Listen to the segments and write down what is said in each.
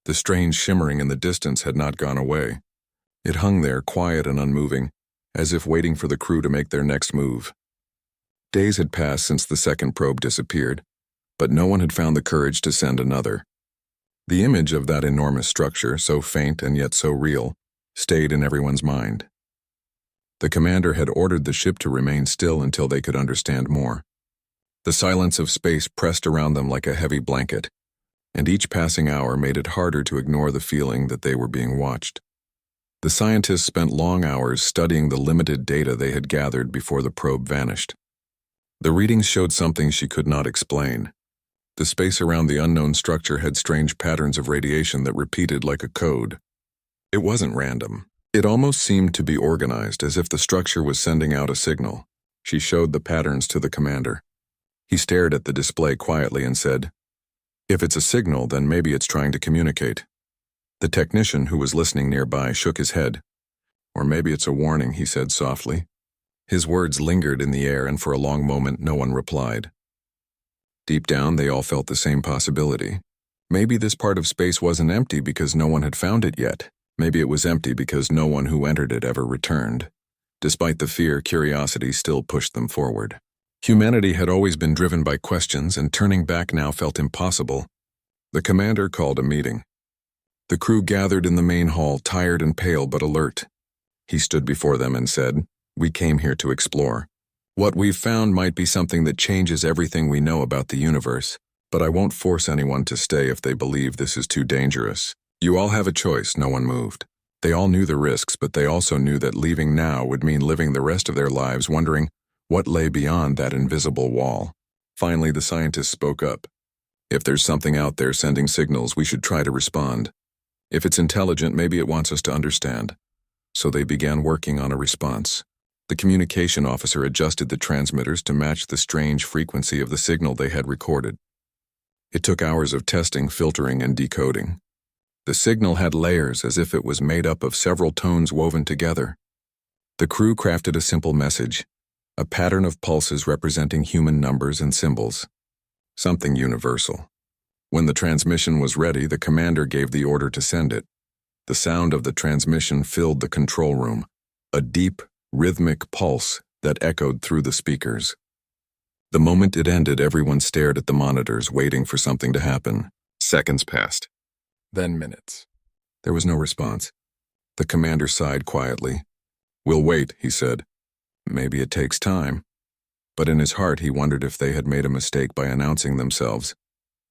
The strange shimmering in the distance had not gone away. It hung there, quiet and unmoving, as if waiting for the crew to make their next move. Days had passed since the second probe disappeared, but no one had found the courage to send another. The image of that enormous structure, so faint and yet so real, stayed in everyone's mind. The commander had ordered the ship to remain still until they could understand more. The silence of space pressed around them like a heavy blanket, and each passing hour made it harder to ignore the feeling that they were being watched. The scientists spent long hours studying the limited data they had gathered before the probe vanished. The readings showed something she could not explain. The space around the unknown structure had strange patterns of radiation that repeated like a code. It wasn't random. It almost seemed to be organized, as if the structure was sending out a signal. She showed the patterns to the commander. He stared at the display quietly and said, "If it's a signal, then maybe it's trying to communicate." The technician, who was listening nearby, shook his head. "Or maybe it's a warning," he said softly. His words lingered in the air, and for a long moment no one replied. Deep down, they all felt the same possibility. Maybe this part of space wasn't empty because no one had found it yet. Maybe it was empty because no one who entered it ever returned. Despite the fear, curiosity still pushed them forward. Humanity had always been driven by questions, and turning back now felt impossible. The commander called a meeting. The crew gathered in the main hall, tired and pale but alert. He stood before them and said, "We came here to explore. What we've found might be something that changes everything we know about the universe, but I won't force anyone to stay if they believe this is too dangerous. You all have a choice." No one moved. They all knew the risks, but they also knew that leaving now would mean living the rest of their lives wondering what lay beyond that invisible wall. Finally, the scientist spoke up. "If there's something out there sending signals, we should try to respond. If it's intelligent, maybe it wants us to understand." So they began working on a response. The communication officer adjusted the transmitters to match the strange frequency of the signal they had recorded. It took hours of testing, filtering, and decoding. The signal had layers, as if it was made up of several tones woven together. The crew crafted a simple message, a pattern of pulses representing human numbers and symbols. Something universal. When the transmission was ready, the commander gave the order to send it. The sound of the transmission filled the control room, a deep, rhythmic pulse that echoed through the speakers. The moment it ended, everyone stared at the monitors, waiting for something to happen. Seconds passed. Then minutes. There was no response. The commander sighed quietly. "We'll wait," he said. "Maybe it takes time." But in his heart he wondered if they had made a mistake by announcing themselves.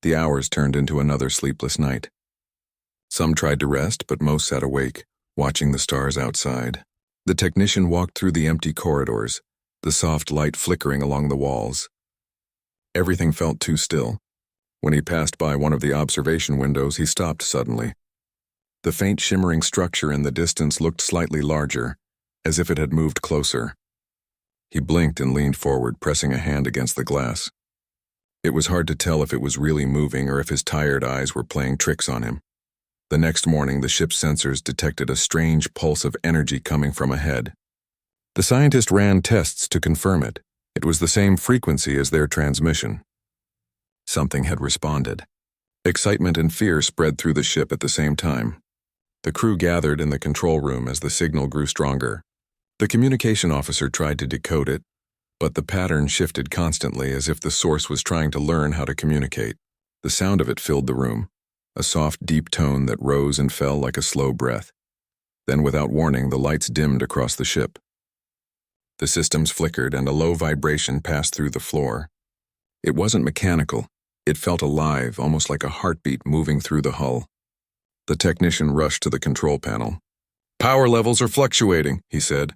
The hours turned into another sleepless night. Some tried to rest, but most sat awake, watching the stars outside. The technician walked through the empty corridors, the soft light flickering along the walls. Everything felt too still. When he passed by one of the observation windows, he stopped suddenly. The faint shimmering structure in the distance looked slightly larger, as if it had moved closer. He blinked and leaned forward, pressing a hand against the glass. It was hard to tell if it was really moving or if his tired eyes were playing tricks on him. The next morning, the ship's sensors detected a strange pulse of energy coming from ahead. The scientist ran tests to confirm it. It was the same frequency as their transmission. Something had responded. Excitement and fear spread through the ship at the same time. The crew gathered in the control room as the signal grew stronger. The communication officer tried to decode it, but the pattern shifted constantly, as if the source was trying to learn how to communicate. The sound of it filled the room, a soft, deep tone that rose and fell like a slow breath. Then, without warning, the lights dimmed across the ship. The systems flickered and a low vibration passed through the floor. It wasn't mechanical. It felt alive, almost like a heartbeat moving through the hull. The technician rushed to the control panel. "Power levels are fluctuating," he said.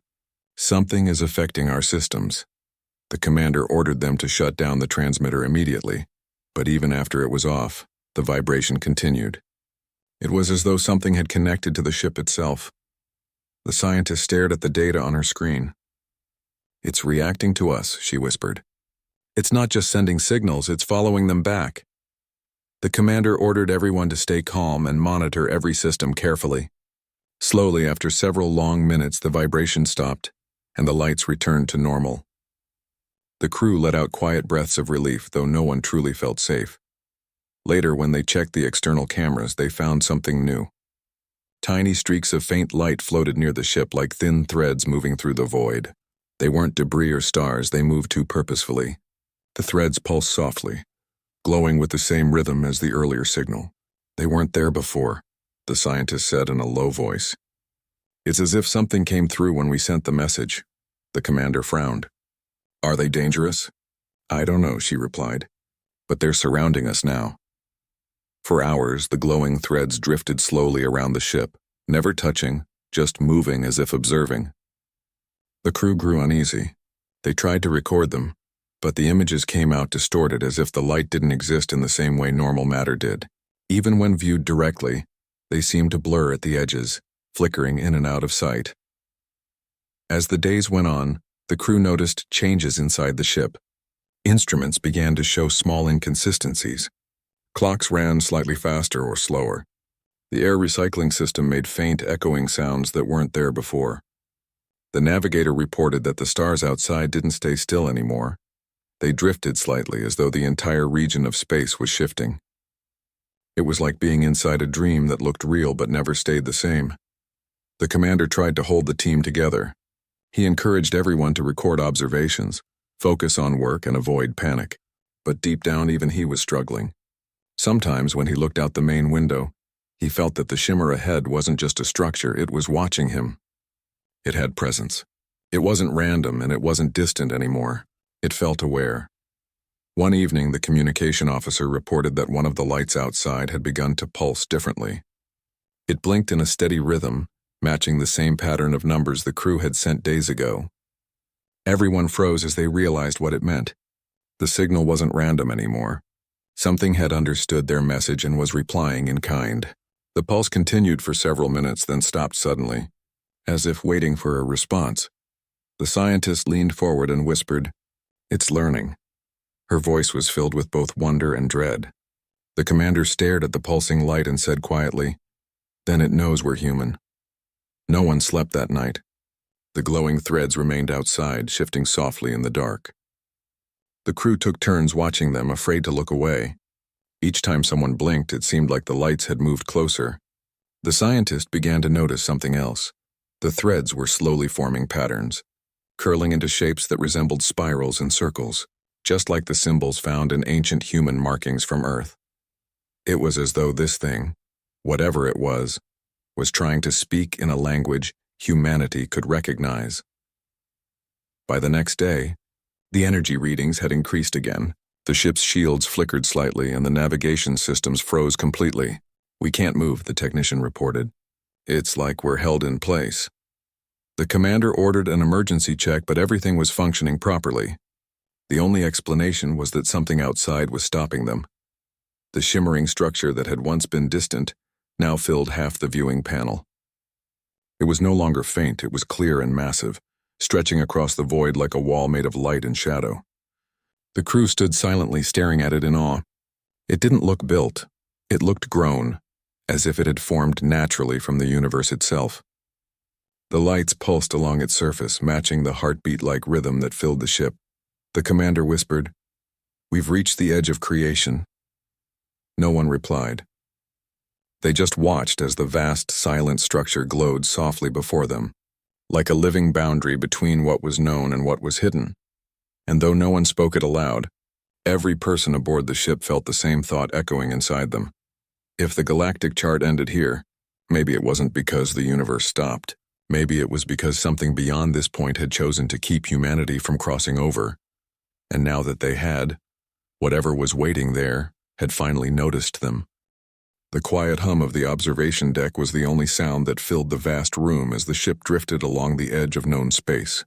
"Something is affecting our systems." The commander ordered them to shut down the transmitter immediately, but even after it was off, the vibration continued. It was as though something had connected to the ship itself. The scientist stared at the data on her screen. "It's reacting to us," she whispered. "It's not just sending signals, it's following them back." The commander ordered everyone to stay calm and monitor every system carefully. Slowly, after several long minutes, the vibration stopped, and the lights returned to normal. The crew let out quiet breaths of relief, though no one truly felt safe. Later, when they checked the external cameras, they found something new. Tiny streaks of faint light floated near the ship like thin threads moving through the void. They weren't debris or stars, they moved too purposefully. The threads pulsed softly, glowing with the same rhythm as the earlier signal. They weren't there before, the scientist said in a low voice. It's as if something came through when we sent the message. The commander frowned. Are they dangerous? I don't know, she replied. But they're surrounding us now. For hours, the glowing threads drifted slowly around the ship, never touching, just moving as if observing. The crew grew uneasy. They tried to record them, but the images came out distorted as if the light didn't exist in the same way normal matter did. Even when viewed directly, they seemed to blur at the edges, flickering in and out of sight. As the days went on, the crew noticed changes inside the ship. Instruments began to show small inconsistencies. Clocks ran slightly faster or slower. The air recycling system made faint, echoing sounds that weren't there before. The navigator reported that the stars outside didn't stay still anymore. They drifted slightly as though the entire region of space was shifting. It was like being inside a dream that looked real but never stayed the same. The commander tried to hold the team together. He encouraged everyone to record observations, focus on work, and avoid panic. But deep down, even he was struggling. Sometimes, when he looked out the main window, he felt that the shimmer ahead wasn't just a structure, it was watching him. It had presence. It wasn't random, and it wasn't distant anymore. It felt aware. One evening, the communication officer reported that one of the lights outside had begun to pulse differently. It blinked in a steady rhythm, matching the same pattern of numbers the crew had sent days ago. Everyone froze as they realized what it meant. The signal wasn't random anymore. Something had understood their message and was replying in kind. The pulse continued for several minutes, then stopped suddenly, as if waiting for a response. The scientist leaned forward and whispered, "It's learning." Her voice was filled with both wonder and dread. The commander stared at the pulsing light and said quietly, "Then it knows we're human." No one slept that night. The glowing threads remained outside, shifting softly in the dark. The crew took turns watching them, afraid to look away. Each time someone blinked, it seemed like the lights had moved closer. The scientist began to notice something else. The threads were slowly forming patterns, curling into shapes that resembled spirals and circles, just like the symbols found in ancient human markings from Earth. It was as though this thing, whatever it was trying to speak in a language humanity could recognize. By the next day, the energy readings had increased again. The ship's shields flickered slightly and the navigation systems froze completely. "We can't move," the technician reported. "It's like we're held in place." The commander ordered an emergency check, but everything was functioning properly. The only explanation was that something outside was stopping them. The shimmering structure that had once been distant now filled half the viewing panel. It was no longer faint, it was clear and massive, stretching across the void like a wall made of light and shadow. The crew stood silently staring at it in awe. It didn't look built. It looked grown, as if it had formed naturally from the universe itself. The lights pulsed along its surface, matching the heartbeat-like rhythm that filled the ship. The commander whispered, "We've reached the edge of creation." No one replied. They just watched as the vast, silent structure glowed softly before them, like a living boundary between what was known and what was hidden. And though no one spoke it aloud, every person aboard the ship felt the same thought echoing inside them. If the galactic chart ended here, maybe it wasn't because the universe stopped. Maybe it was because something beyond this point had chosen to keep humanity from crossing over. And now that they had, whatever was waiting there had finally noticed them. The quiet hum of the observation deck was the only sound that filled the vast room as the ship drifted along the edge of known space.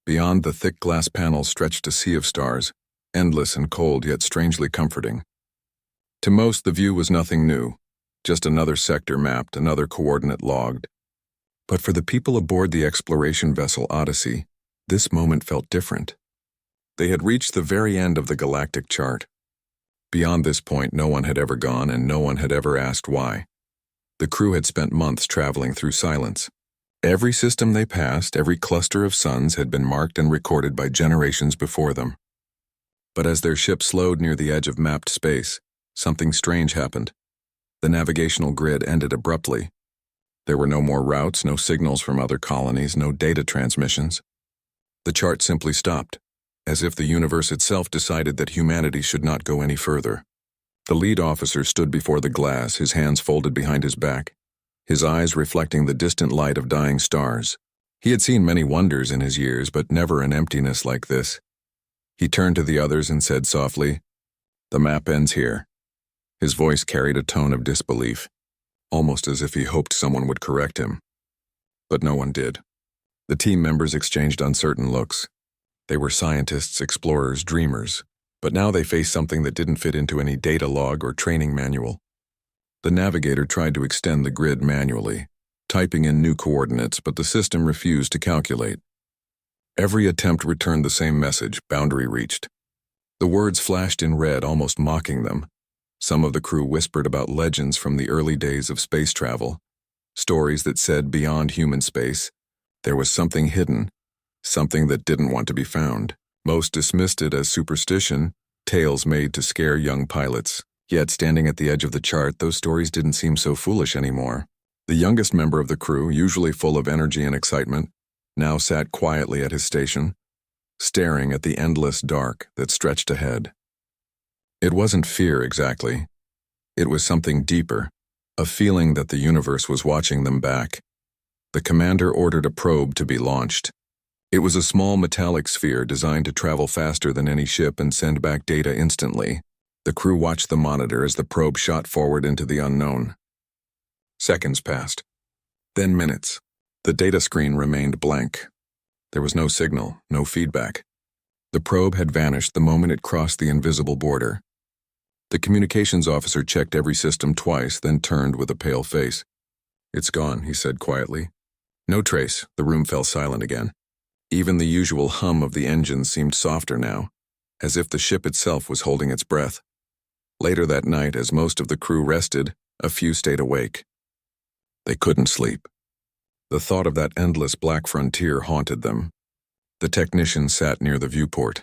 Beyond the thick glass panels stretched a sea of stars, endless and cold yet strangely comforting. To most, the view was nothing new, just another sector mapped, another coordinate logged. But for the people aboard the exploration vessel Odyssey, this moment felt different. They had reached the very end of the galactic chart. Beyond this point, no one had ever gone, and no one had ever asked why. The crew had spent months traveling through silence. Every system they passed, every cluster of suns had been marked and recorded by generations before them. But as their ship slowed near the edge of mapped space, something strange happened. The navigational grid ended abruptly. There were no more routes, no signals from other colonies, no data transmissions. The chart simply stopped, as if the universe itself decided that humanity should not go any further. The lead officer stood before the glass, his hands folded behind his back, his eyes reflecting the distant light of dying stars. He had seen many wonders in his years, but never an emptiness like this. He turned to the others and said softly, "The map ends here." His voice carried a tone of disbelief, almost as if he hoped someone would correct him. But no one did. The team members exchanged uncertain looks. They were scientists, explorers, dreamers, but now they faced something that didn't fit into any data log or training manual. The navigator tried to extend the grid manually, typing in new coordinates, but the system refused to calculate. Every attempt returned the same message: boundary reached. The words flashed in red, almost mocking them. Some of the crew whispered about legends from the early days of space travel, stories that said beyond human space, there was something hidden, something that didn't want to be found. Most dismissed it as superstition, tales made to scare young pilots. Yet, standing at the edge of the chart, those stories didn't seem so foolish anymore. The youngest member of the crew, usually full of energy and excitement, now sat quietly at his station, staring at the endless dark that stretched ahead. It wasn't fear exactly. It was something deeper, a feeling that the universe was watching them back. The commander ordered a probe to be launched. It was a small metallic sphere designed to travel faster than any ship and send back data instantly. The crew watched the monitor as the probe shot forward into the unknown. Seconds passed. Then minutes. The data screen remained blank. There was no signal, no feedback. The probe had vanished the moment it crossed the invisible border. The communications officer checked every system twice, then turned with a pale face. "It's gone," he said quietly. No trace. The room fell silent again. Even the usual hum of the engines seemed softer now, as if the ship itself was holding its breath. Later that night, as most of the crew rested, a few stayed awake. They couldn't sleep. The thought of that endless black frontier haunted them. The technician sat near the viewport,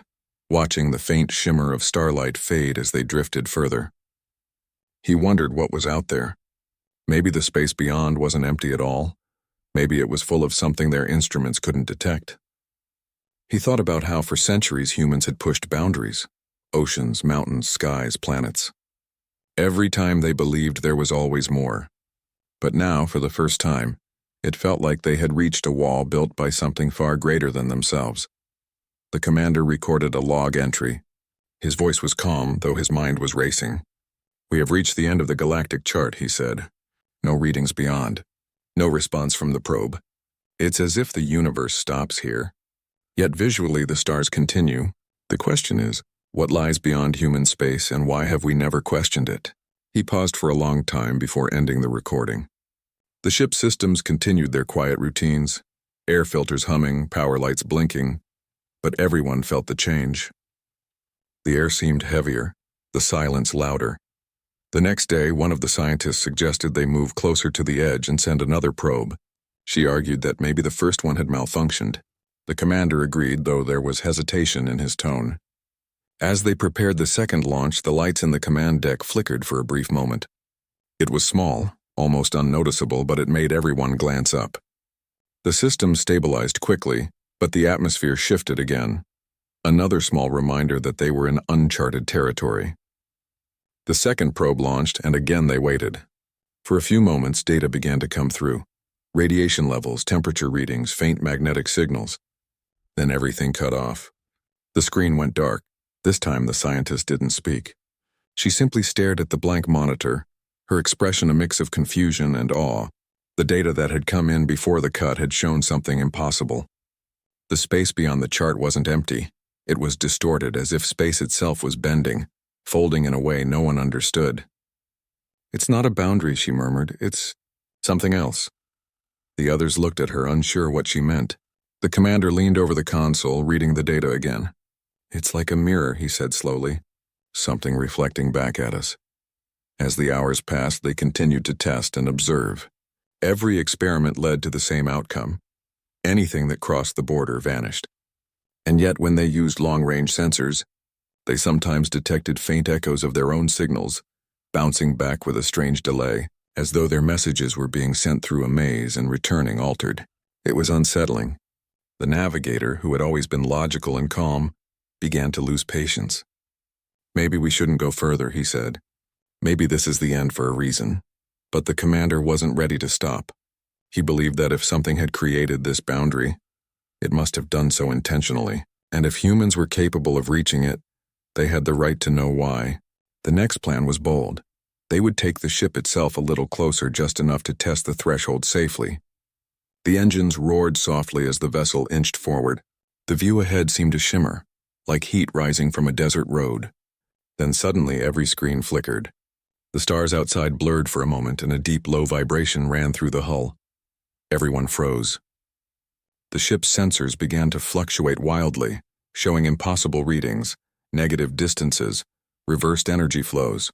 watching the faint shimmer of starlight fade as they drifted further. He wondered what was out there. Maybe the space beyond wasn't empty at all. Maybe it was full of something their instruments couldn't detect. He thought about how for centuries humans had pushed boundaries: oceans, mountains, skies, planets. Every time they believed there was always more. But now, for the first time, it felt like they had reached a wall built by something far greater than themselves. The commander recorded a log entry. His voice was calm, though his mind was racing. "We have reached the end of the galactic chart," he said. "No readings beyond. No response from the probe. It's as if the universe stops here. Yet visually the stars continue. The question is, what lies beyond human space, and why have we never questioned it?" He paused for a long time before ending the recording. The ship's systems continued their quiet routines, air filters humming, power lights blinking, but everyone felt the change. The air seemed heavier, the silence louder. The next day, one of the scientists suggested they move closer to the edge and send another probe. She argued that maybe the first one had malfunctioned. The commander agreed, though there was hesitation in his tone. As they prepared the second launch, the lights in the command deck flickered for a brief moment. It was small, almost unnoticeable, but it made everyone glance up. The system stabilized quickly, but the atmosphere shifted again. Another small reminder that they were in uncharted territory. The second probe launched, and again they waited. For a few moments, data began to come through. Radiation levels, temperature readings, faint magnetic signals. Then everything cut off. The screen went dark. This time the scientist didn't speak. She simply stared at the blank monitor, her expression a mix of confusion and awe. The data that had come in before the cut had shown something impossible. The space beyond the chart wasn't empty. It was distorted, as if space itself was bending, folding in a way no one understood. "It's not a boundary," she murmured. "It's something else." The others looked at her, unsure what she meant. The commander leaned over the console, reading the data again. "It's like a mirror," he said slowly. "Something reflecting back at us." As the hours passed, they continued to test and observe. Every experiment led to the same outcome. Anything that crossed the border vanished. And yet, when they used long-range sensors, they sometimes detected faint echoes of their own signals, bouncing back with a strange delay, as though their messages were being sent through a maze and returning altered. It was unsettling. The navigator, who had always been logical and calm, began to lose patience. "Maybe we shouldn't go further," he said. "Maybe this is the end for a reason." But the commander wasn't ready to stop. He believed that if something had created this boundary, it must have done so intentionally, and if humans were capable of reaching it, they had the right to know why. The next plan was bold. They would take the ship itself a little closer, just enough to test the threshold safely. The engines roared softly as the vessel inched forward. The view ahead seemed to shimmer, like heat rising from a desert road. Then suddenly every screen flickered. The stars outside blurred for a moment, and a deep, low vibration ran through the hull. Everyone froze. The ship's sensors began to fluctuate wildly, showing impossible readings, negative distances, reversed energy flows.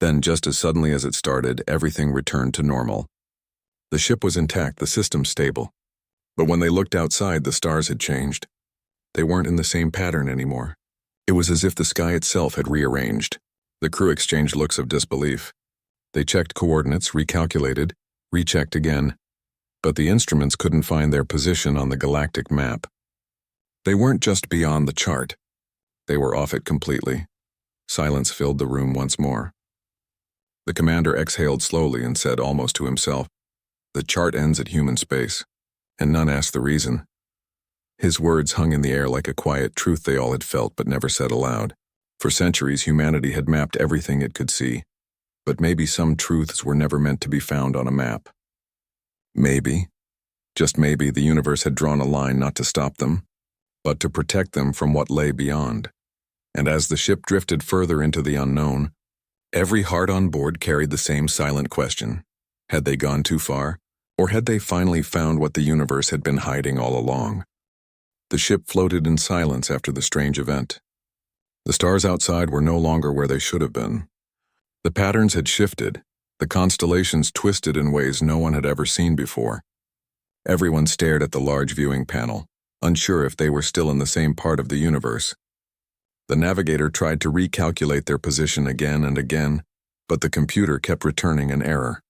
Then, just as suddenly as it started, everything returned to normal. The ship was intact, the system stable. But when they looked outside, the stars had changed. They weren't in the same pattern anymore. It was as if the sky itself had rearranged. The crew exchanged looks of disbelief. They checked coordinates, recalculated, rechecked again, but the instruments couldn't find their position on the galactic map. They weren't just beyond the chart. They were off it completely. Silence filled the room once more. The commander exhaled slowly and said, almost to himself, "The chart ends at human space," and none asked the reason. His words hung in the air like a quiet truth they all had felt but never said aloud. For centuries, humanity had mapped everything it could see, but maybe some truths were never meant to be found on a map. Maybe, just maybe, the universe had drawn a line not to stop them, but to protect them from what lay beyond. And as the ship drifted further into the unknown, every heart on board carried the same silent question. Had they gone too far, or had they finally found what the universe had been hiding all along? The ship floated in silence after the strange event. The stars outside were no longer where they should have been. The patterns had shifted, the constellations twisted in ways no one had ever seen before. Everyone stared at the large viewing panel, unsure if they were still in the same part of the universe. The navigator tried to recalculate their position again and again, but the computer kept returning an error.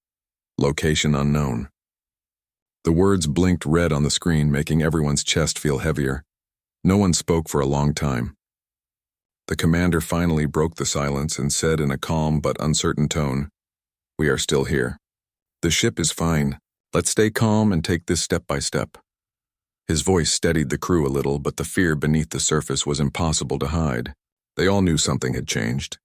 Location unknown. The words blinked red on the screen, making everyone's chest feel heavier. No one spoke for a long time. The commander finally broke the silence and said in a calm but uncertain tone, "We are still here. The ship is fine. Let's stay calm and take this step by step." His voice steadied the crew a little, but the fear beneath the surface was impossible to hide. They all knew something had changed.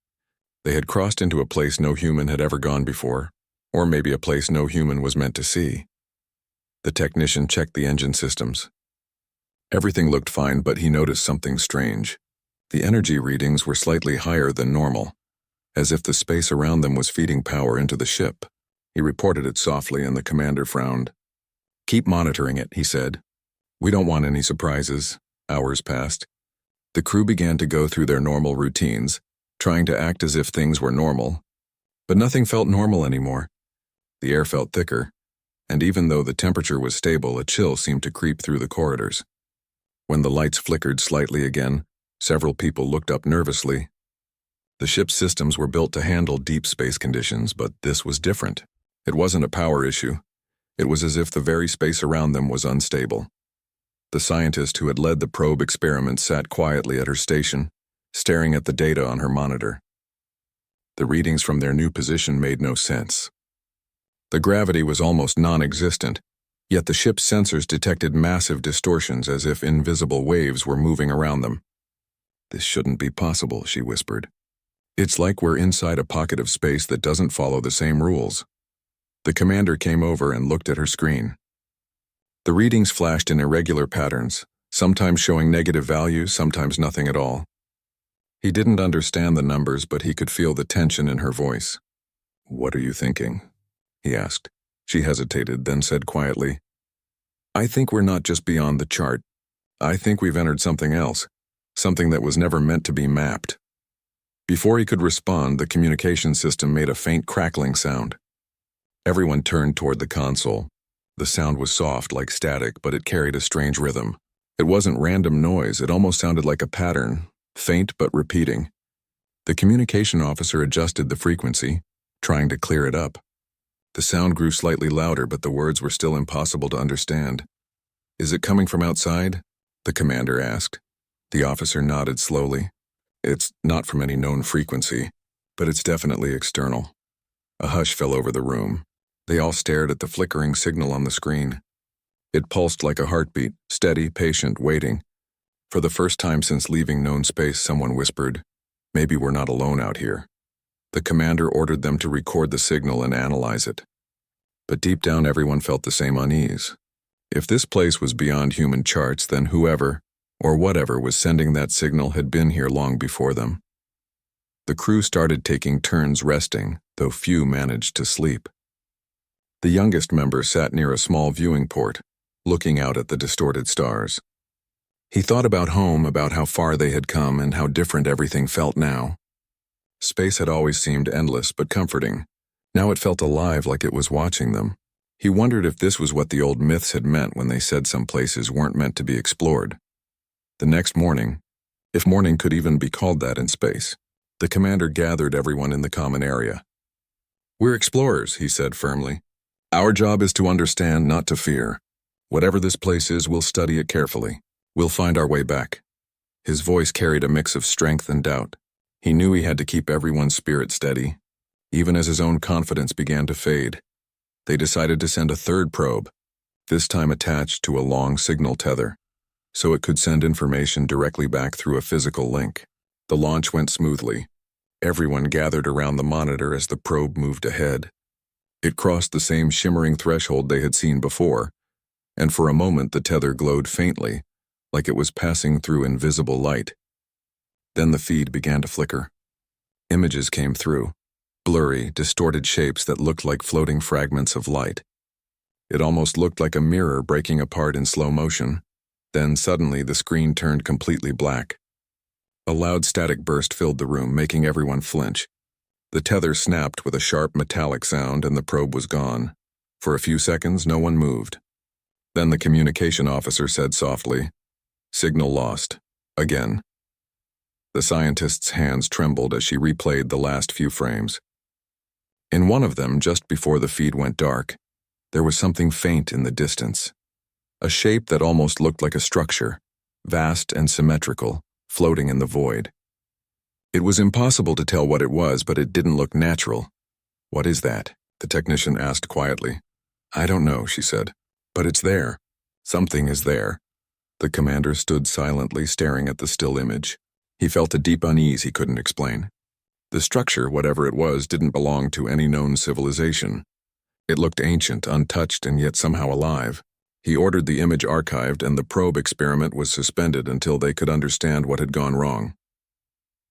They had crossed into a place no human had ever gone before, or maybe a place no human was meant to see. The technician checked the engine systems. Everything looked fine, but he noticed something strange. The energy readings were slightly higher than normal, as if the space around them was feeding power into the ship. He reported it softly, and the commander frowned. "Keep monitoring it," he said. "We don't want any surprises." Hours passed. The crew began to go through their normal routines, trying to act as if things were normal. But nothing felt normal anymore. The air felt thicker, and even though the temperature was stable, a chill seemed to creep through the corridors. When the lights flickered slightly again, several people looked up nervously. The ship's systems were built to handle deep space conditions, but this was different. It wasn't a power issue. It was as if the very space around them was unstable. The scientist who had led the probe experiment sat quietly at her station, staring at the data on her monitor. The readings from their new position made no sense. The gravity was almost non-existent, yet the ship's sensors detected massive distortions as if invisible waves were moving around them. "This shouldn't be possible," she whispered. "It's like we're inside a pocket of space that doesn't follow the same rules." The commander came over and looked at her screen. The readings flashed in irregular patterns, sometimes showing negative values, sometimes nothing at all. He didn't understand the numbers, but he could feel the tension in her voice. "What are you thinking?" he asked. She hesitated, then said quietly, "I think we're not just beyond the chart. I think we've entered something else, something that was never meant to be mapped." Before he could respond, the communication system made a faint crackling sound. Everyone turned toward the console. The sound was soft, like static, but it carried a strange rhythm. It wasn't random noise, it almost sounded like a pattern, faint but repeating. The communication officer adjusted the frequency, trying to clear it up. The sound grew slightly louder, but the words were still impossible to understand. "Is it coming from outside?" the commander asked. The officer nodded slowly. "It's not from any known frequency, but it's definitely external." A hush fell over the room. They all stared at the flickering signal on the screen. It pulsed like a heartbeat, steady, patient, waiting. For the first time since leaving known space, someone whispered, "Maybe we're not alone out here." The commander ordered them to record the signal and analyze it. But deep down, everyone felt the same unease. If this place was beyond human charts, then whoever, or whatever, was sending that signal had been here long before them. The crew started taking turns resting, though few managed to sleep. The youngest member sat near a small viewing port, looking out at the distorted stars. He thought about home, about how far they had come and how different everything felt now. Space had always seemed endless but comforting. Now it felt alive, like it was watching them. He wondered if this was what the old myths had meant when they said some places weren't meant to be explored. The next morning, if morning could even be called that in space, the commander gathered everyone in the common area. "We're explorers," he said firmly. "Our job is to understand, not to fear. Whatever this place is, we'll study it carefully. We'll find our way back." His voice carried a mix of strength and doubt. He knew he had to keep everyone's spirit steady, even as his own confidence began to fade. They decided to send a third probe, this time attached to a long signal tether, so it could send information directly back through a physical link. The launch went smoothly. Everyone gathered around the monitor as the probe moved ahead. It crossed the same shimmering threshold they had seen before, and for a moment the tether glowed faintly, like it was passing through invisible light. Then the feed began to flicker. Images came through, blurry, distorted shapes that looked like floating fragments of light. It almost looked like a mirror breaking apart in slow motion. Then suddenly the screen turned completely black. A loud static burst filled the room, making everyone flinch. The tether snapped with a sharp metallic sound and the probe was gone. For a few seconds, no one moved. Then the communication officer said softly, "Signal lost. Again." The scientist's hands trembled as she replayed the last few frames. In one of them, just before the feed went dark, there was something faint in the distance. A shape that almost looked like a structure, vast and symmetrical, floating in the void. It was impossible to tell what it was, but it didn't look natural. "What is that?" the technician asked quietly. "I don't know," she said, "but it's there. Something is there." The commander stood silently, staring at the still image. He felt a deep unease he couldn't explain. The structure, whatever it was, didn't belong to any known civilization. It looked ancient, untouched, and yet somehow alive. He ordered the image archived, and the probe experiment was suspended until they could understand what had gone wrong.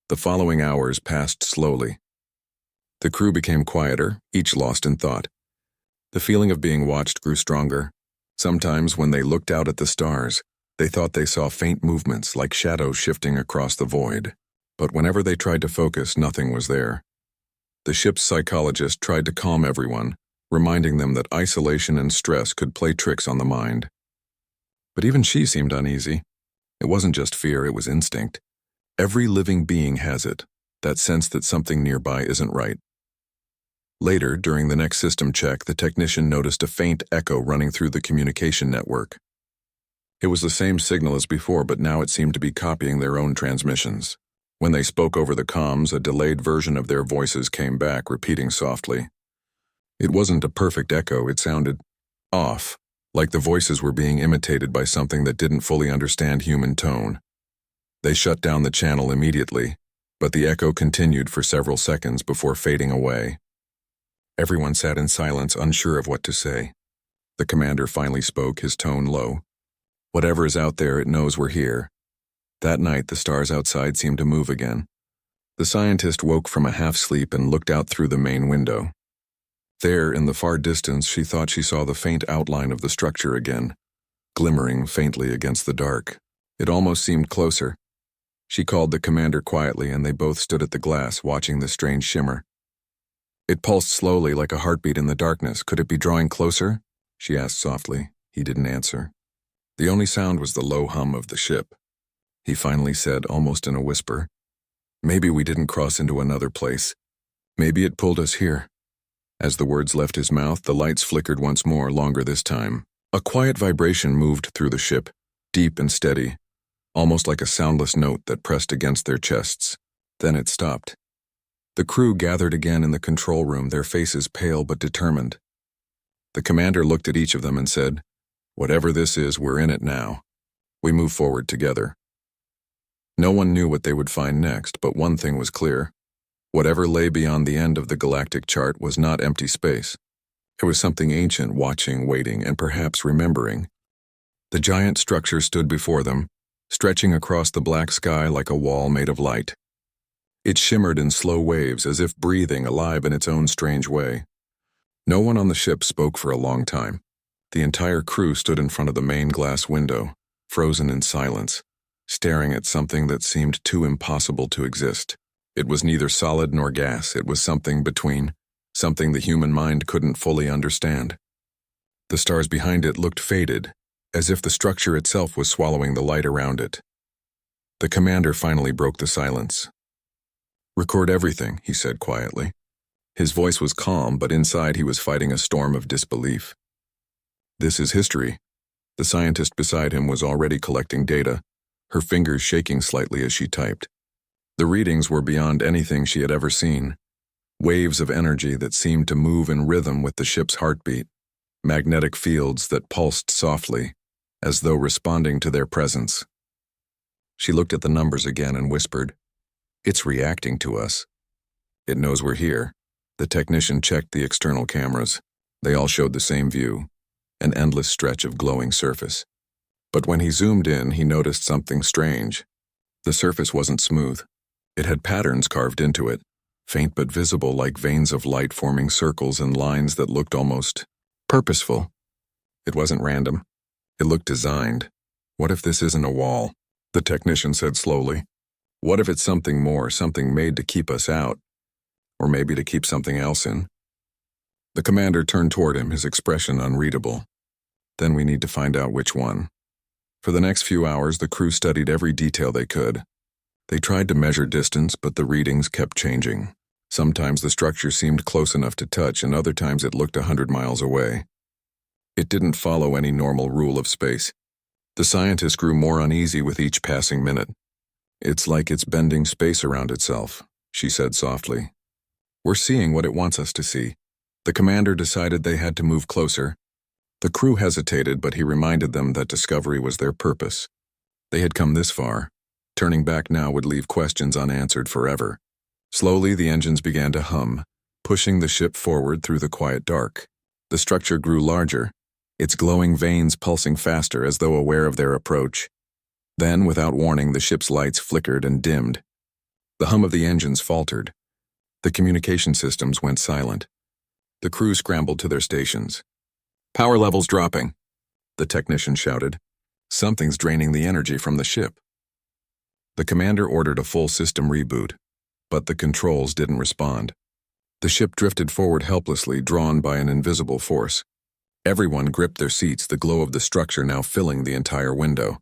The following hours passed slowly. The crew became quieter, each lost in thought. The feeling of being watched grew stronger. Sometimes, when they looked out at the stars, they thought they saw faint movements like shadows shifting across the void. But whenever they tried to focus, nothing was there. The ship's psychologist tried to calm everyone, reminding them that isolation and stress could play tricks on the mind. But even she seemed uneasy. It wasn't just fear, it was instinct. Every living being has it, that sense that something nearby isn't right. Later, during the next system check, the technician noticed a faint echo running through the communication network. It was the same signal as before, but now it seemed to be copying their own transmissions. When they spoke over the comms, a delayed version of their voices came back, repeating softly. It wasn't a perfect echo, it sounded off, like the voices were being imitated by something that didn't fully understand human tone. They shut down the channel immediately, but the echo continued for several seconds before fading away. Everyone sat in silence, unsure of what to say. The commander finally spoke, his tone low. "Whatever is out there, it knows we're here." That night, the stars outside seemed to move again. The scientist woke from a half-sleep and looked out through the main window. There, in the far distance, she thought she saw the faint outline of the structure again, glimmering faintly against the dark. It almost seemed closer. She called the commander quietly, and they both stood at the glass, watching the strange shimmer. It pulsed slowly, like a heartbeat in the darkness. "Could it be drawing closer?" she asked softly. He didn't answer. The only sound was the low hum of the ship. He finally said, almost in a whisper, Maybe we didn't cross into another place. Maybe it pulled us here. As the words left his mouth, the lights flickered once more, longer this time. A quiet vibration moved through the ship, deep and steady, almost like a soundless note that pressed against their chests. Then it stopped. The crew gathered again in the control room, their faces pale but determined. The commander looked at each of them and said, "Whatever this is, we're in it now. We move forward together." No one knew what they would find next, but one thing was clear. Whatever lay beyond the end of the galactic chart was not empty space. It was something ancient, watching, waiting, and perhaps remembering. The giant structure stood before them, stretching across the black sky like a wall made of light. It shimmered in slow waves, as if breathing, alive in its own strange way. No one on the ship spoke for a long time. The entire crew stood in front of the main glass window, frozen in silence, staring at something that seemed too impossible to exist. It was neither solid nor gas, it was something between, something the human mind couldn't fully understand. The stars behind it looked faded, as if the structure itself was swallowing the light around it. The commander finally broke the silence. "Record everything," he said quietly. His voice was calm, but inside he was fighting a storm of disbelief. "This is history." The scientist beside him was already collecting data, her fingers shaking slightly as she typed. The readings were beyond anything she had ever seen. Waves of energy that seemed to move in rhythm with the ship's heartbeat, magnetic fields that pulsed softly, as though responding to their presence. She looked at the numbers again and whispered, "It's reacting to us. It knows we're here." The technician checked the external cameras. They all showed the same view, an endless stretch of glowing surface. But when he zoomed in, he noticed something strange. The surface wasn't smooth. It had patterns carved into it, faint but visible, like veins of light forming circles and lines that looked almost purposeful. It wasn't random. It looked designed. "What if this isn't a wall?" the technician said slowly. "What if it's something more, something made to keep us out? Or maybe to keep something else in?" The commander turned toward him, his expression unreadable. "Then we need to find out which one." For the next few hours, the crew studied every detail they could. They tried to measure distance, but the readings kept changing. Sometimes the structure seemed close enough to touch, and other times it looked 100 miles away. It didn't follow any normal rule of space. The scientist grew more uneasy with each passing minute. "It's like it's bending space around itself," she said softly. "We're seeing what it wants us to see." The commander decided they had to move closer. The crew hesitated, but he reminded them that discovery was their purpose. They had come this far. Turning back now would leave questions unanswered forever. Slowly, the engines began to hum, pushing the ship forward through the quiet dark. The structure grew larger, its glowing veins pulsing faster as though aware of their approach. Then, without warning, the ship's lights flickered and dimmed. The hum of the engines faltered. The communication systems went silent. The crew scrambled to their stations. "Power levels dropping," the technician shouted. "Something's draining the energy from the ship." The commander ordered a full system reboot, but the controls didn't respond. The ship drifted forward helplessly, drawn by an invisible force. Everyone gripped their seats, the glow of the structure now filling the entire window.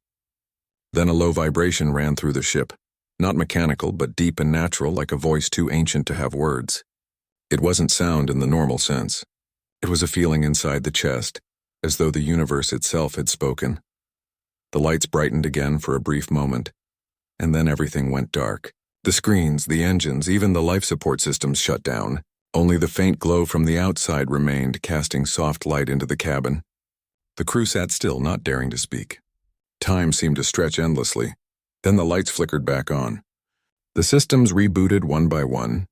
Then a low vibration ran through the ship, not mechanical, but deep and natural, like a voice too ancient to have words. It wasn't sound in the normal sense. It was a feeling inside the chest, as though the universe itself had spoken. The lights brightened again for a brief moment, and then everything went dark. The screens, the engines, even the life support systems shut down. Only the faint glow from the outside remained, casting soft light into the cabin. The crew sat still, not daring to speak. Time seemed to stretch endlessly. Then the lights flickered back on. The systems rebooted one by one.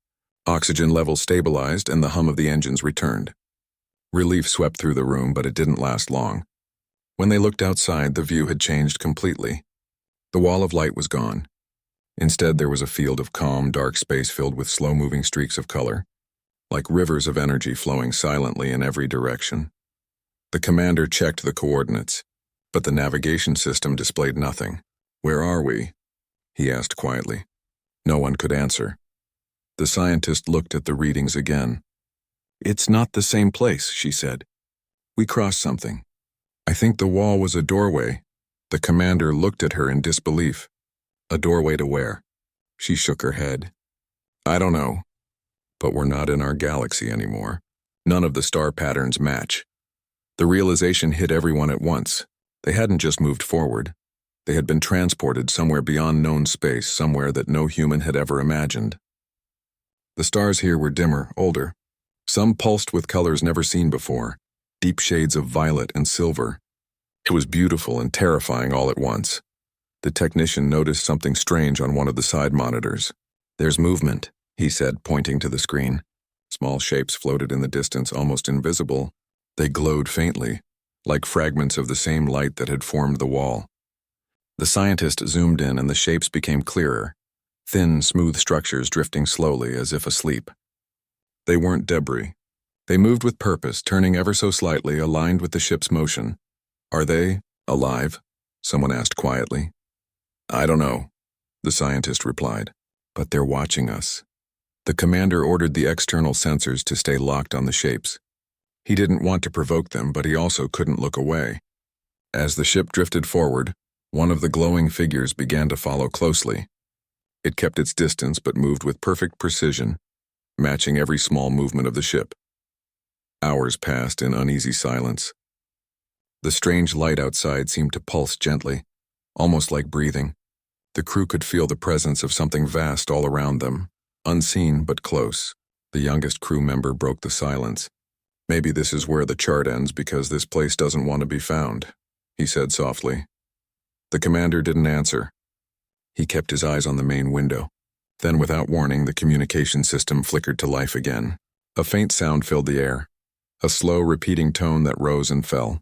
Oxygen levels stabilized, and the hum of the engines returned. Relief swept through the room, but it didn't last long. When they looked outside, the view had changed completely. The wall of light was gone. Instead, there was a field of calm, dark space filled with slow-moving streaks of color, like rivers of energy flowing silently in every direction. The commander checked the coordinates, but the navigation system displayed nothing. "Where are we?" he asked quietly. No one could answer. The scientist looked at the readings again. "It's not the same place," she said. "We crossed something. I think the wall was a doorway." The commander looked at her in disbelief. "A doorway to where?" She shook her head. I don't know. But we're not in our galaxy anymore. None of the star patterns match. The realization hit everyone at once. They hadn't just moved forward. They had been transported somewhere beyond known space, somewhere that no human had ever imagined. The stars here were dimmer, older. Some pulsed with colors never seen before, deep shades of violet and silver. It was beautiful and terrifying all at once. The technician noticed something strange on one of the side monitors. There's movement, he said, pointing to the screen. Small shapes floated in the distance, almost invisible. They glowed faintly, like fragments of the same light that had formed the wall. The scientist zoomed in and the shapes became clearer, thin, smooth structures drifting slowly as if asleep. They weren't debris. They moved with purpose, turning ever so slightly, aligned with the ship's motion. Are they alive? Someone asked quietly. I don't know, the scientist replied, but they're watching us. The commander ordered the external sensors to stay locked on the shapes. He didn't want to provoke them, but he also couldn't look away. As the ship drifted forward, one of the glowing figures began to follow closely. It kept its distance but moved with perfect precision, matching every small movement of the ship. Hours passed in uneasy silence. The strange light outside seemed to pulse gently, almost like breathing. The crew could feel the presence of something vast all around them, unseen but close. The youngest crew member broke the silence. Maybe this is where the chart ends because this place doesn't want to be found, he said softly. The commander didn't answer. He kept his eyes on the main window. Then, without warning, the communication system flickered to life again. A faint sound filled the air, a slow, repeating tone that rose and fell.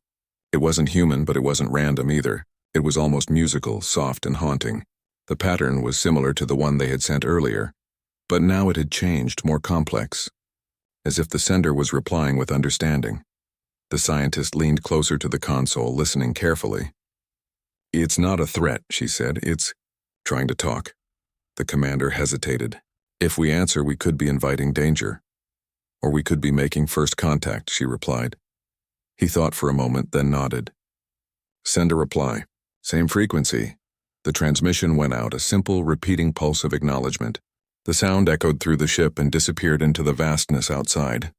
It wasn't human, but it wasn't random either. It was almost musical, soft and haunting. The pattern was similar to the one they had sent earlier, but now it had changed, more complex, as if the sender was replying with understanding. The scientist leaned closer to the console, listening carefully. It's not a threat, she said. It's trying to talk. The commander hesitated. If we answer, we could be inviting danger. Or we could be making first contact, she replied. He thought for a moment, then nodded. Send a reply. Same frequency. The transmission went out, a simple, repeating pulse of acknowledgement. The sound echoed through the ship and disappeared into the vastness outside.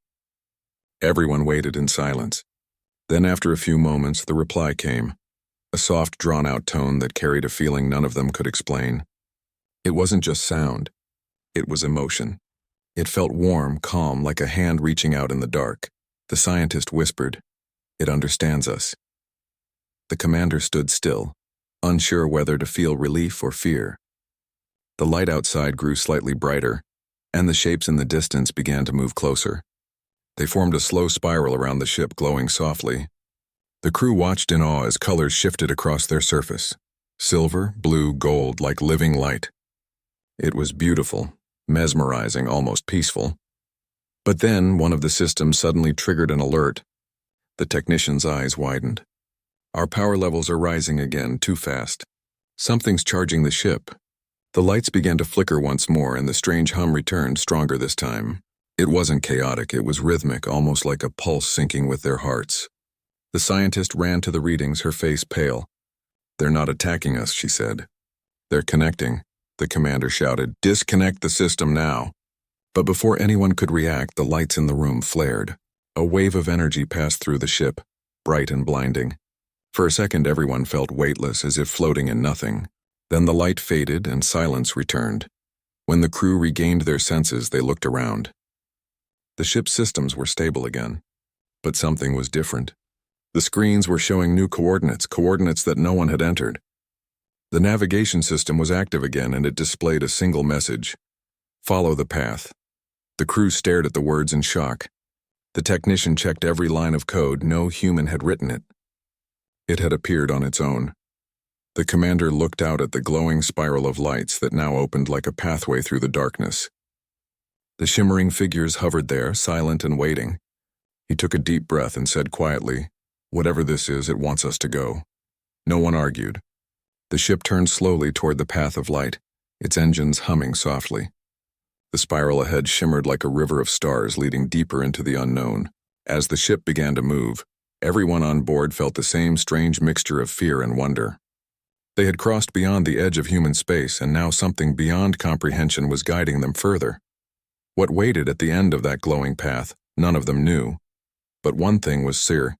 Everyone waited in silence. Then, after a few moments, the reply came, a soft, drawn-out tone that carried a feeling none of them could explain. It wasn't just sound. It was emotion. It felt warm, calm, like a hand reaching out in the dark. The scientist whispered, "It understands us." The commander stood still, unsure whether to feel relief or fear. The light outside grew slightly brighter, and the shapes in the distance began to move closer. They formed a slow spiral around the ship, glowing softly. The crew watched in awe as colors shifted across their surface. Silver, blue, gold, like living light. It was beautiful, mesmerizing, almost peaceful. But then one of the systems suddenly triggered an alert. The technician's eyes widened. Our power levels are rising again, too fast. Something's charging the ship. The lights began to flicker once more, and the strange hum returned, stronger this time. It wasn't chaotic, it was rhythmic, almost like a pulse syncing with their hearts. The scientist ran to the readings, her face pale. "They're not attacking us," she said. "They're connecting," the commander shouted. "Disconnect the system now." But before anyone could react, the lights in the room flared. A wave of energy passed through the ship, bright and blinding. For a second, everyone felt weightless, as if floating in nothing. Then the light faded and silence returned. When the crew regained their senses, they looked around. The ship's systems were stable again. But something was different. The screens were showing new coordinates that no one had entered. The navigation system was active again, and it displayed a single message: "Follow the path." The crew stared at the words in shock. The technician checked every line of code. No human had written it. It had appeared on its own. The commander looked out at the glowing spiral of lights that now opened like a pathway through the darkness. The shimmering figures hovered there, silent and waiting. He took a deep breath and said quietly, "Whatever this is, it wants us to go." No one argued. The ship turned slowly toward the path of light, its engines humming softly. The spiral ahead shimmered like a river of stars leading deeper into the unknown. As the ship began to move, everyone on board felt the same strange mixture of fear and wonder. They had crossed beyond the edge of human space, and now something beyond comprehension was guiding them further. What waited at the end of that glowing path, none of them knew. But one thing was clear.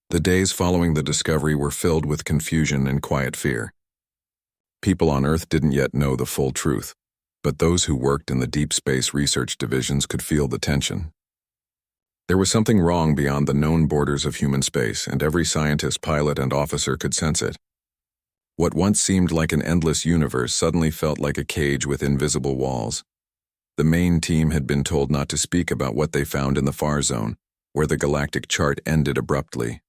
The days following the discovery were filled with confusion and quiet fear. People on Earth didn't yet know the full truth, but those who worked in the deep space research divisions could feel the tension. There was something wrong beyond the known borders of human space, and every scientist, pilot, and officer could sense it. What once seemed like an endless universe suddenly felt like a cage with invisible walls. The main team had been told not to speak about what they found in the far zone, where the galactic chart ended abruptly.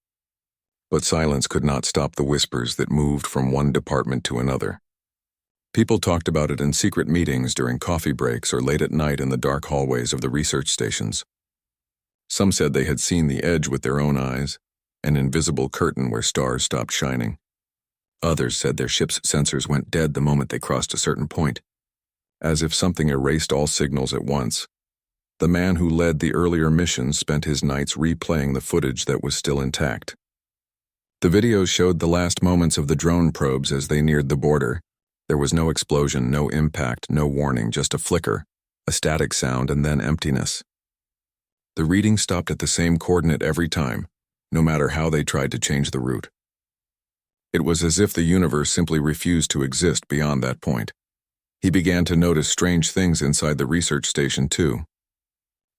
But silence could not stop the whispers that moved from one department to another. People talked about it in secret meetings during coffee breaks or late at night in the dark hallways of the research stations. Some said they had seen the edge with their own eyes, an invisible curtain where stars stopped shining. Others said their ship's sensors went dead the moment they crossed a certain point, as if something erased all signals at once. The man who led the earlier missions spent his nights replaying the footage that was still intact. The videos showed the last moments of the drone probes as they neared the border. There was no explosion, no impact, no warning, just a flicker, a static sound, and then emptiness. The reading stopped at the same coordinate every time, no matter how they tried to change the route. It was as if the universe simply refused to exist beyond that point. He began to notice strange things inside the research station, too.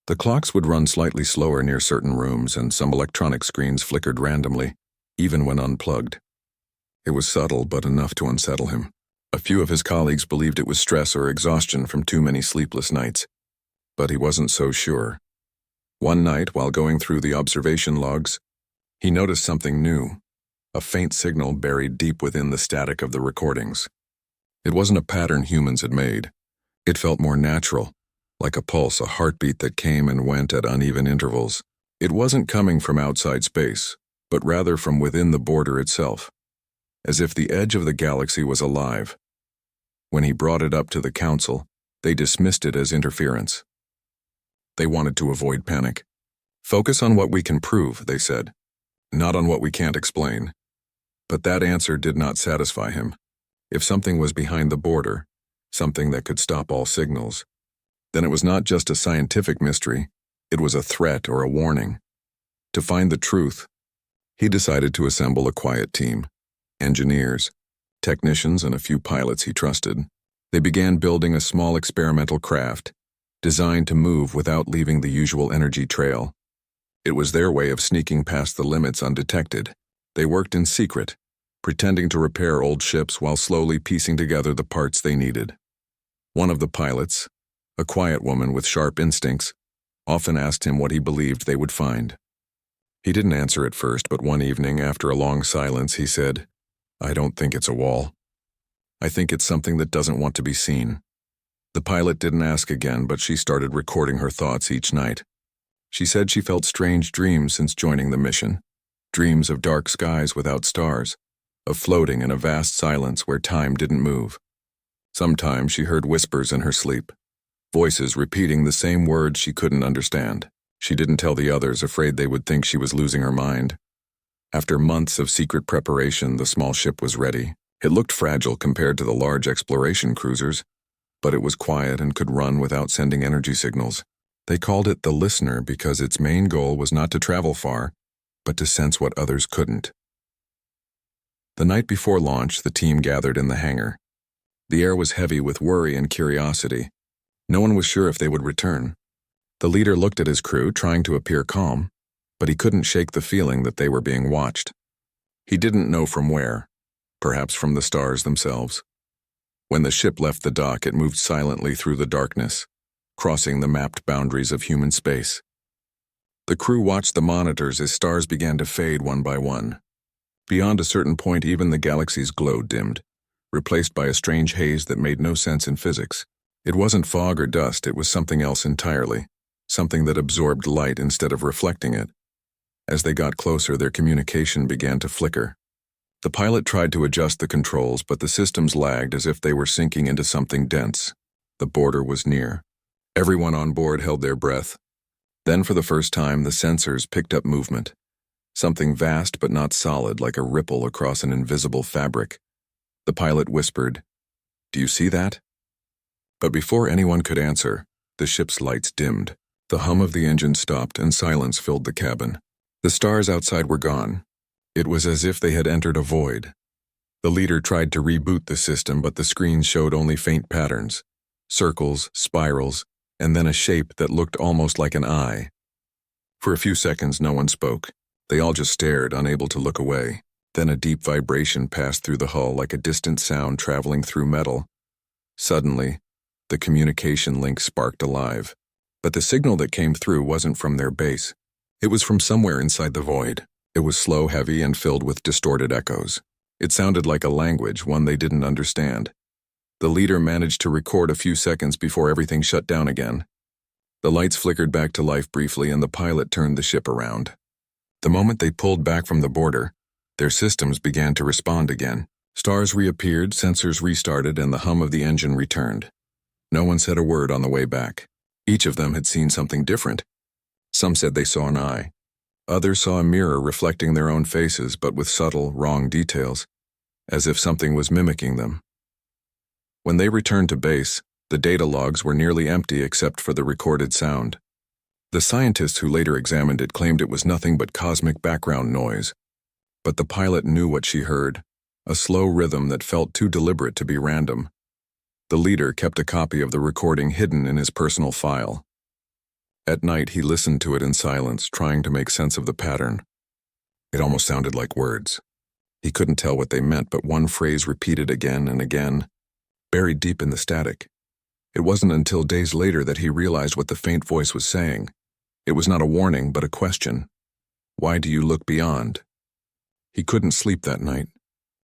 The clocks would run slightly slower near certain rooms, and some electronic screens flickered randomly, even when unplugged. It was subtle, but enough to unsettle him. A few of his colleagues believed it was stress or exhaustion from too many sleepless nights, but he wasn't so sure. One night, while going through the observation logs, he noticed something new, a faint signal buried deep within the static of the recordings. It wasn't a pattern humans had made. It felt more natural, like a pulse, a heartbeat that came and went at uneven intervals. It wasn't coming from outside space, but rather from within the border itself, as if the edge of the galaxy was alive. When he brought it up to the council, they dismissed it as interference. They wanted to avoid panic. Focus on what we can prove, they said, not on what we can't explain. But that answer did not satisfy him. If something was behind the border, something that could stop all signals, then it was not just a scientific mystery, it was a threat or a warning. To find the truth, he decided to assemble a quiet team. Engineers, technicians, and a few pilots he trusted. They began building a small experimental craft, designed to move without leaving the usual energy trail. It was their way of sneaking past the limits undetected. They worked in secret, pretending to repair old ships while slowly piecing together the parts they needed. One of the pilots, a quiet woman with sharp instincts, often asked him what he believed they would find. He didn't answer at first, but one evening, after a long silence, he said, "I don't think it's a wall. I think it's something that doesn't want to be seen." The pilot didn't ask again, but she started recording her thoughts each night. She said she felt strange dreams since joining the mission, dreams of dark skies without stars, of floating in a vast silence where time didn't move. Sometimes she heard whispers in her sleep, voices repeating the same words she couldn't understand. She didn't tell the others, afraid they would think she was losing her mind. After months of secret preparation, the small ship was ready. It looked fragile compared to the large exploration cruisers, but it was quiet and could run without sending energy signals. They called it the Listener because its main goal was not to travel far, but to sense what others couldn't. The night before launch, the team gathered in the hangar. The air was heavy with worry and curiosity. No one was sure if they would return. The leader looked at his crew, trying to appear calm, but he couldn't shake the feeling that they were being watched. He didn't know from where, perhaps from the stars themselves. When the ship left the dock, it moved silently through the darkness, crossing the mapped boundaries of human space. The crew watched the monitors as stars began to fade one by one. Beyond a certain point, even the galaxy's glow dimmed, replaced by a strange haze that made no sense in physics. It wasn't fog or dust, it was something else entirely, something that absorbed light instead of reflecting it. As they got closer, their communication began to flicker. The pilot tried to adjust the controls, but the systems lagged as if they were sinking into something dense. The border was near. Everyone on board held their breath. Then, for the first time, the sensors picked up movement. something vast but not solid, like a ripple across an invisible fabric. The pilot whispered, "Do you see that?" But before anyone could answer, the ship's lights dimmed. The hum of the engine stopped and silence filled the cabin. The stars outside were gone. It was as if they had entered a void. The leader tried to reboot the system, but the screen showed only faint patterns, circles, spirals, and then a shape that looked almost like an eye. For a few seconds, no one spoke. They all just stared, unable to look away. Then a deep vibration passed through the hull like a distant sound traveling through metal. Suddenly, the communication link sparked alive. But the signal that came through wasn't from their base. It was from somewhere inside the void. It was slow, heavy, and filled with distorted echoes. It sounded like a language, one they didn't understand. The leader managed to record a few seconds before everything shut down again. The lights flickered back to life briefly, and the pilot turned the ship around. The moment they pulled back from the border, their systems began to respond again. Stars reappeared, sensors restarted, and the hum of the engine returned. No one said a word on the way back. Each of them had seen something different. Some said they saw an eye. Others saw a mirror reflecting their own faces, but with subtle, wrong details, as if something was mimicking them. When they returned to base, the data logs were nearly empty except for the recorded sound. The scientists who later examined it claimed it was nothing but cosmic background noise. But the pilot knew what she heard, a slow rhythm that felt too deliberate to be random. The leader kept a copy of the recording hidden in his personal file. At night, he listened to it in silence, trying to make sense of the pattern. It almost sounded like words. He couldn't tell what they meant, but one phrase repeated again and again, buried deep in the static. It wasn't until days later that he realized what the faint voice was saying. It was not a warning, but a question. Why do you look beyond? He couldn't sleep that night.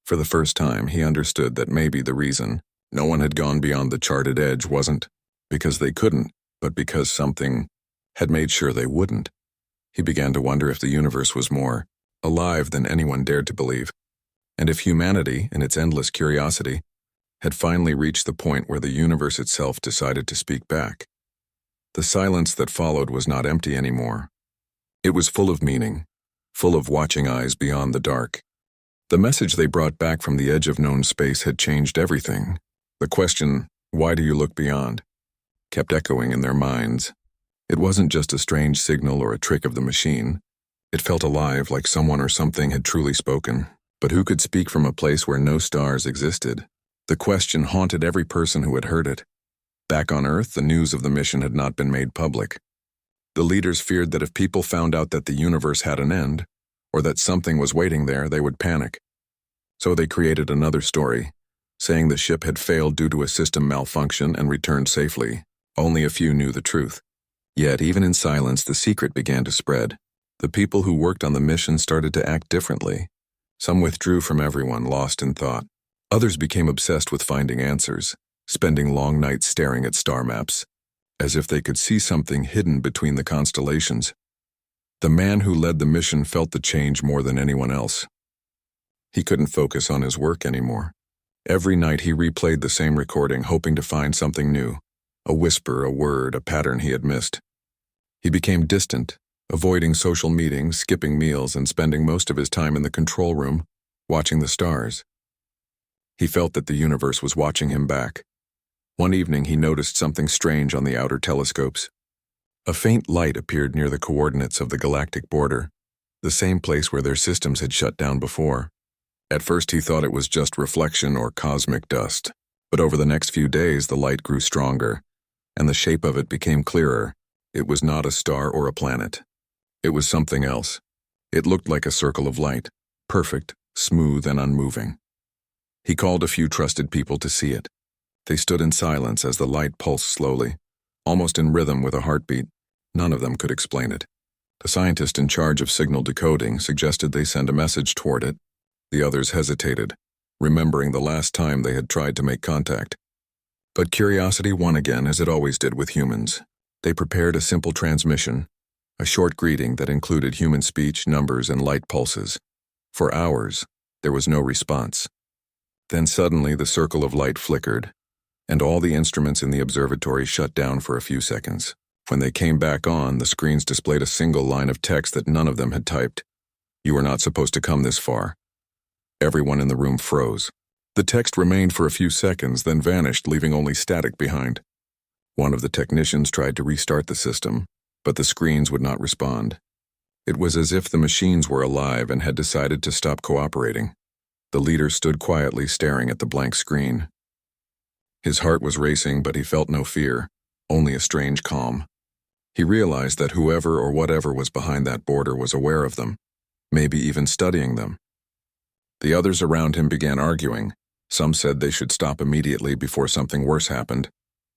For the first time, he understood that maybe the reason no one had gone beyond the charted edge wasn't because they couldn't, but because something had made sure they wouldn't. He began to wonder if the universe was more alive than anyone dared to believe, and if humanity, in its endless curiosity, had finally reached the point where the universe itself decided to speak back. The silence that followed was not empty anymore. It was full of meaning, full of watching eyes beyond the dark. The message they brought back from the edge of known space had changed everything. The question, "Why do you look beyond?" kept echoing in their minds. It wasn't just a strange signal or a trick of the machine. It felt alive, like someone or something had truly spoken. But who could speak from a place where no stars existed? The question haunted every person who had heard it. Back on Earth, the news of the mission had not been made public. The leaders feared that if people found out that the universe had an end, or that something was waiting there, they would panic. So they created another story, saying the ship had failed due to a system malfunction and returned safely. Only a few knew the truth. Yet, even in silence, the secret began to spread. The people who worked on the mission started to act differently. Some withdrew from everyone, lost in thought. Others became obsessed with finding answers, spending long nights staring at star maps, as if they could see something hidden between the constellations. The man who led the mission felt the change more than anyone else. He couldn't focus on his work anymore. Every night he replayed the same recording, hoping to find something new. A whisper, a word, a pattern he had missed. He became distant, avoiding social meetings, skipping meals, and spending most of his time in the control room, watching the stars. He felt that the universe was watching him back. One evening he noticed something strange on the outer telescopes. A faint light appeared near the coordinates of the galactic border, the same place where their systems had shut down before. At first he thought it was just reflection or cosmic dust, but over the next few days the light grew stronger, and the shape of it became clearer. It was not a star or a planet. It was something else. It looked like a circle of light, perfect, smooth, and unmoving. He called a few trusted people to see it. They stood in silence as the light pulsed slowly, almost in rhythm with a heartbeat. None of them could explain it. The scientist in charge of signal decoding suggested they send a message toward it. The others hesitated, remembering the last time they had tried to make contact. But curiosity won again, as it always did with humans. They prepared a simple transmission, a short greeting that included human speech, numbers, and light pulses. For hours, there was no response. Then suddenly the circle of light flickered, and all the instruments in the observatory shut down for a few seconds. When they came back on, the screens displayed a single line of text that none of them had typed. "You are not supposed to come this far." Everyone in the room froze. The text remained for a few seconds, then vanished, leaving only static behind. One of the technicians tried to restart the system, but the screens would not respond. It was as if the machines were alive and had decided to stop cooperating. The leader stood quietly, staring at the blank screen. His heart was racing, but he felt no fear, only a strange calm. He realized that whoever or whatever was behind that border was aware of them, maybe even studying them. The others around him began arguing. Some said they should stop immediately before something worse happened,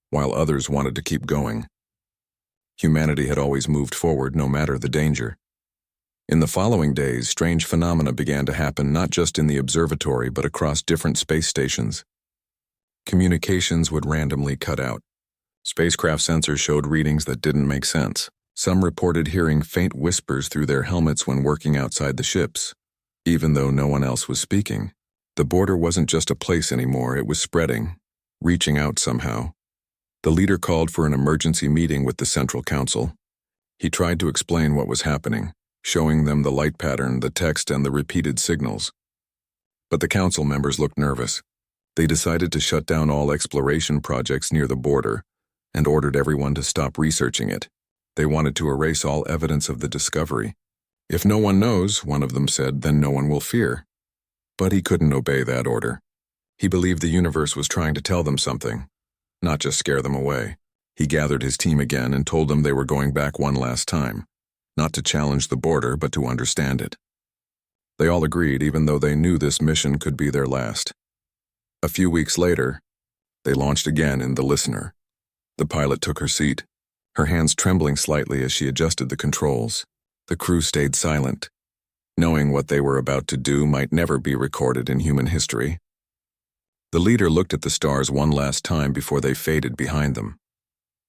while others wanted to keep going. Humanity had always moved forward, no matter the danger. In the following days, strange phenomena began to happen not just in the observatory but across different space stations. Communications would randomly cut out. Spacecraft sensors showed readings that didn't make sense. Some reported hearing faint whispers through their helmets when working outside the ships, even though no one else was speaking. The border wasn't just a place anymore, it was spreading, reaching out somehow. The leader called for an emergency meeting with the Central Council. He tried to explain what was happening, showing them the light pattern, the text, and the repeated signals. But the council members looked nervous. They decided to shut down all exploration projects near the border and ordered everyone to stop researching it. They wanted to erase all evidence of the discovery. "If no one knows," one of them said, "then no one will fear." But he couldn't obey that order. He believed the universe was trying to tell them something, not just scare them away. He gathered his team again and told them they were going back one last time, not to challenge the border, but to understand it. They all agreed, even though they knew this mission could be their last. A few weeks later, they launched again in the Listener. The pilot took her seat, her hands trembling slightly as she adjusted the controls. The crew stayed silent, knowing what they were about to do might never be recorded in human history. The leader looked at the stars one last time before they faded behind them.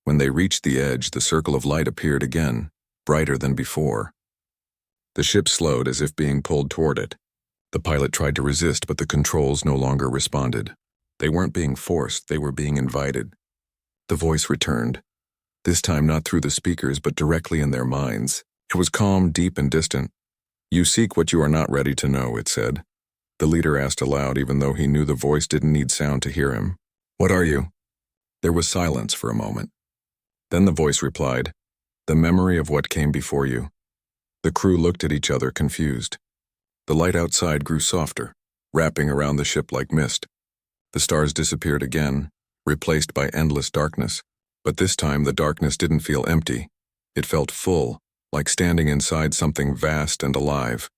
When they reached the edge, the circle of light appeared again, brighter than before. The ship slowed as if being pulled toward it. The pilot tried to resist, but the controls no longer responded. They weren't being forced, they were being invited. The voice returned, this time not through the speakers but directly in their minds. It was calm, deep, and distant. "You seek what you are not ready to know," it said. The leader asked aloud, even though he knew the voice didn't need sound to hear him. "What are you?" There was silence for a moment. Then the voice replied, "The memory of what came before you." The crew looked at each other, confused. The light outside grew softer, wrapping around the ship like mist. The stars disappeared again, replaced by endless darkness. But this time the darkness didn't feel empty. It felt full, like standing inside something vast and alive.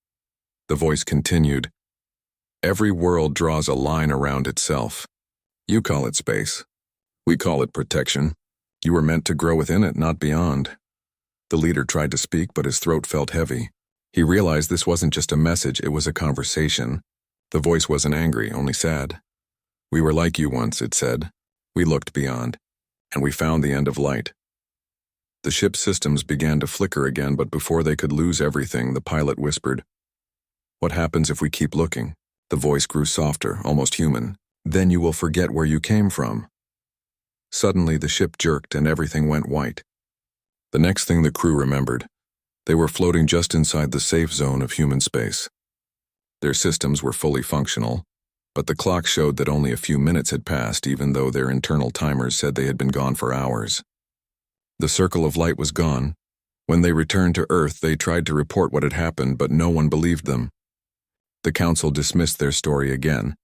The voice continued, "Every world draws a line around itself. You call it space. We call it protection. You were meant to grow within it, not beyond." The leader tried to speak, but his throat felt heavy. He realized this wasn't just a message, it was a conversation. The voice wasn't angry, only sad. "We were like you once," it said. "We looked beyond, and we found the end of light." The ship's systems began to flicker again, but before they could lose everything, the pilot whispered, "What happens if we keep looking?" The voice grew softer, almost human. "Then you will forget where you came from." Suddenly the ship jerked and everything went white. The next thing the crew remembered, they were floating just inside the safe zone of human space. Their systems were fully functional, but the clock showed that only a few minutes had passed, even though their internal timers said they had been gone for hours. The circle of light was gone. When they returned to Earth, they tried to report what had happened, but no one believed them. The council dismissed their story again,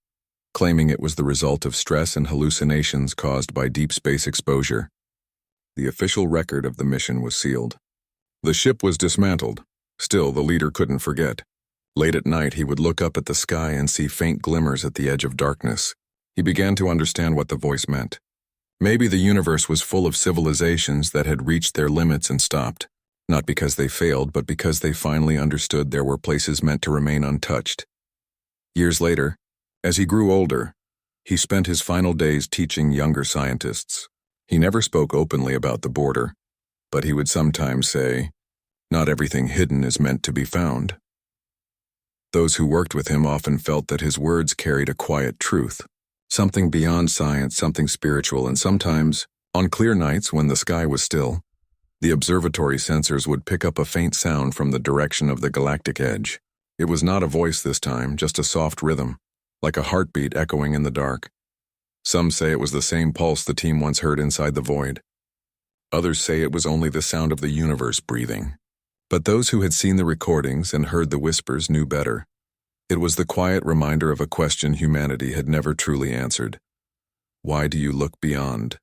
claiming it was the result of stress and hallucinations caused by deep space exposure. The official record of the mission was sealed. The ship was dismantled. Still, the leader couldn't forget. Late at night, he would look up at the sky and see faint glimmers at the edge of darkness. He began to understand what the voice meant. Maybe the universe was full of civilizations that had reached their limits and stopped, not because they failed, but because they finally understood there were places meant to remain untouched. Years later, as he grew older, he spent his final days teaching younger scientists. He never spoke openly about the border, but he would sometimes say, "Not everything hidden is meant to be found." Those who worked with him often felt that his words carried a quiet truth, something beyond science, something spiritual, and sometimes, on clear nights when the sky was still, the observatory sensors would pick up a faint sound from the direction of the galactic edge. It was not a voice this time, just a soft rhythm, like a heartbeat echoing in the dark. Some say it was the same pulse the team once heard inside the void. Others say it was only the sound of the universe breathing. But those who had seen the recordings and heard the whispers knew better. It was the quiet reminder of a question humanity had never truly answered. Why do you look beyond?